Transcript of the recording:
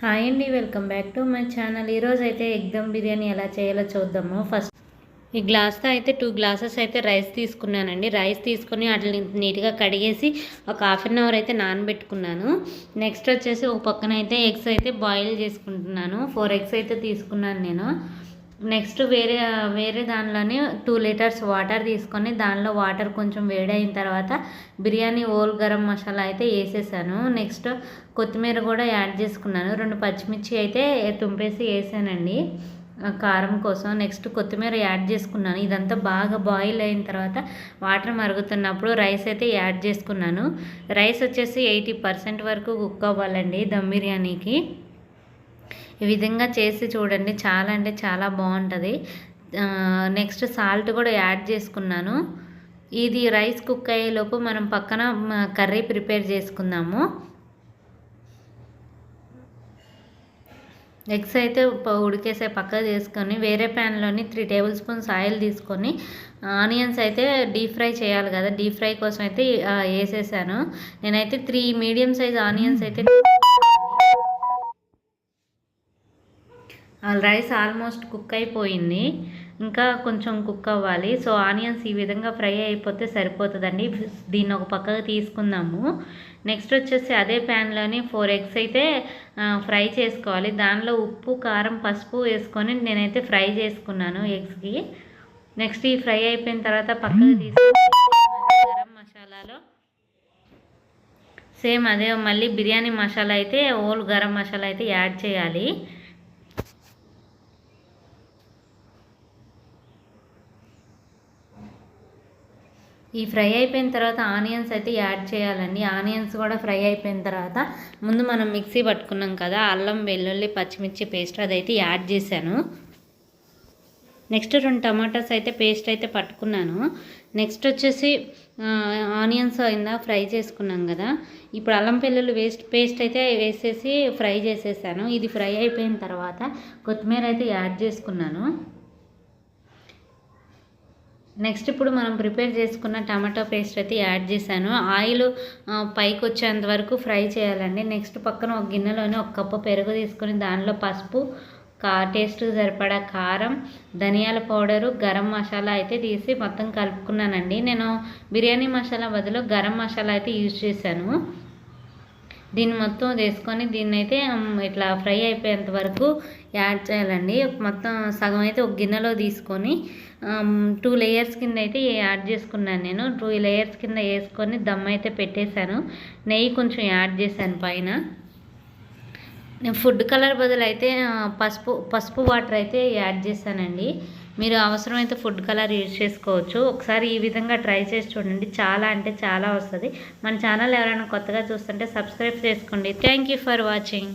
Hi అండి, welcome back to my channel. ఈరోజు అయితే ఎగ్ దమ్ బిర్యానీ ఎలా చేయాలో చూద్దాము. ఫస్ట్ ఈ గ్లాస్తో అయితే 2 గ్లాసెస్ అయితే రైస్ తీసుకున్నానండి. రైస్ తీసుకొని వాటిని నీట్గా కడిగేసి ఒక హాఫ్ అన్ అవర్ అయితే నానబెట్టుకున్నాను. నెక్స్ట్ వచ్చేసి ఒక పక్కన అయితే ఎగ్స్ అయితే బాయిల్ చేసుకుంటున్నాను. 4 ఎగ్స్ అయితే తీసుకున్నాను నేను. నెక్స్ట్ వేరే దానిలోనే 2 లీటర్స్ వాటర్ తీసుకొని దానిలో వాటర్ కొంచెం వేడైన తర్వాత బిర్యానీ హోల్ గరం మసాలా అయితే వేసేసాను. నెక్స్ట్ కొత్తిమీర కూడా యాడ్ చేసుకున్నాను. 2 పచ్చిమిర్చి అయితే తుంపేసి వేసానండి కారం కోసం. నెక్స్ట్ కొత్తిమీర యాడ్ చేసుకున్నాను. ఇదంతా బాగా బాయిల్ అయిన తర్వాత వాటర్ మరుగుతున్నప్పుడు రైస్ అయితే యాడ్ చేసుకున్నాను. రైస్ వచ్చేసి 80% వరకు కుక్ అవ్వాలండి దమ్ బిర్యానీకి. ఈ విధంగా చేసి చూడండి, చాలా అంటే చాలా బాగుంటుంది. నెక్స్ట్ సాల్ట్ కూడా యాడ్ చేసుకున్నాను. ఇది రైస్ కుక్ అయ్యేలోపు మనం పక్కన కర్రీ ప్రిపేర్ చేసుకుందాము. ఎగ్స్ అయితే ఉడికేసే పక్కకు తీసుకొని వేరే ప్యాన్లోని 3 టేబుల్ స్పూన్స్ ఆయిల్ తీసుకొని ఆనియన్స్ అయితే డీప్ ఫ్రై చేయాలి కదా, డీప్ ఫ్రై కోసం అయితే వేసేసాను. నేనైతే 3 మీడియం సైజ్ ఆనియన్స్ అయితే రైస్ ఆల్మోస్ట్ కుక్ అయిపోయింది, ఇంకా కొంచెం కుక్ అవ్వాలి. సో ఆనియన్స్ ఈ విధంగా ఫ్రై అయిపోతే సరిపోతుందండి. దీన్ని ఒక పక్కకు తీసుకుందాము. నెక్స్ట్ వచ్చేసి అదే ప్యాన్లోని 4 ఎగ్స్ అయితే ఫ్రై చేసుకోవాలి. దానిలో ఉప్పు, కారం, పసుపు వేసుకొని నేనైతే ఫ్రై చేసుకున్నాను ఎగ్స్కి. నెక్స్ట్ ఈ ఫ్రై అయిపోయిన తర్వాత పక్కకు తీసుకొని గరం మసాలాలో సేమ్ అదే మళ్ళీ బిర్యానీ మసాలా అయితే హోల్ గరం మసాలా అయితే యాడ్ చేయాలి. ఈ ఫ్రై అయిపోయిన తర్వాత ఆనియన్స్ అయితే యాడ్ చేయాలండి. ఆనియన్స్ కూడా ఫ్రై అయిపోయిన తర్వాత ముందు మనం మిక్సీ పట్టుకున్నాం కదా అల్లం, వెల్లుల్లి, పచ్చిమిర్చి పేస్ట్ అదైతే యాడ్ చేశాను. నెక్స్ట్ 2 టమాటాస్ అయితే పేస్ట్ అయితే పట్టుకున్నాను. నెక్స్ట్ వచ్చేసి ఆనియన్స్ అయిందా ఫ్రై చేసుకున్నాం కదా, ఇప్పుడు అల్లం వెల్లుల్లి పేస్ట్ అయితే వేసేసి ఫ్రై చేసేసాను. ఇది ఫ్రై అయిపోయిన తర్వాత కొత్తిమీర అయితే యాడ్ చేసుకున్నాను. నెక్స్ట్ ఇప్పుడు మనం ప్రిపేర్ చేసుకున్న టమాటో పేస్ట్ అయితే యాడ్ చేశాను. ఆయిల్ పైకి వచ్చేంత వరకు ఫ్రై చేయాలండి. నెక్స్ట్ పక్కన ఒక గిన్నెలోనే 1 కప్పు పెరుగు తీసుకొని దానిలో పసుపు, టేస్ట్కి సరిపడా కారం, ధనియాల పౌడరు, గరం మసాలా అయితే తీసి మొత్తం కలుపుకున్నానండి. నేను బిర్యానీ మసాలా బదులు గరం మసాలా అయితే యూజ్ చేశాను. దీన్ని మొత్తం వేసుకొని దీన్ని అయితే ఇట్లా ఫ్రై అయిపోయేంత వరకు యాడ్ చేయాలండి. మొత్తం సగం అయితే ఒక గిన్నెలో తీసుకొని 2 లేయర్స్ కింద అయితే యాడ్ చేసుకున్నాను. నేను 2 లేయర్స్ కింద వేసుకొని దమ్ అయితే పెట్టేశాను. నెయ్యి కొంచెం యాడ్ చేశాను పైన. నేను ఫుడ్ కలర్ బదులు అయితే పసుపు వాటర్ అయితే యాడ్ చేశానండి. మీరు అవసరమైతే ఫుడ్ కలర్ యూజ్ చేసుకోవచ్చు. ఒకసారి ఈ విధంగా ట్రై చేసి చూడండి, చాలా అంటే చాలా వస్తుంది. మన ఛానల్ ఎవరైనా కొత్తగా చూస్తుంటే సబ్స్క్రైబ్ చేసుకోండి. Thank you for watching.